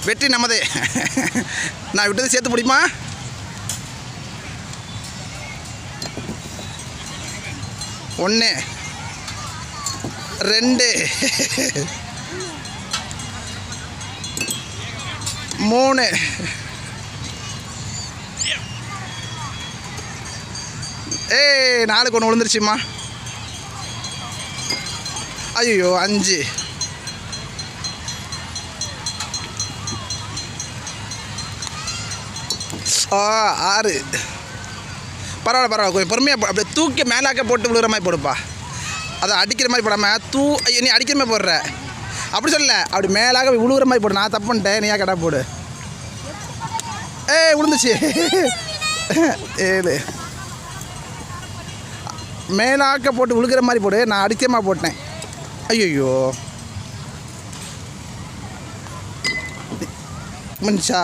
வெற்றி நமதே. நான் விட்டது சேர்த்து முடியுமா? ஒன்று, 2, 3, 4 ஒன்று விழுந்துருச்சுமா. ஐயோ 5, 6. பரவாயில்ல கொஞ்சம் பொறுமையாக அப்படியே தூக்கி மேலாக்க போட்டு விழுகிற மாதிரி போடுப்பா. அதை அடிக்கிற மாதிரி போடாமல் ஐயோ நீ அடிக்கிற மாதிரி போடுற, அப்படி சொல்லல, அப்படி மேலாக விழுகிற மாதிரி போடு. நான் தப்பு பண்ணிட்டேன், நீயா கடை போடு. விழுந்துச்சு. 7. மேலாக்க போட்டு விழுகிற மாதிரி போடு, நான் அடிக்கமாக போட்டேன். ஐயோ முடிஞ்சா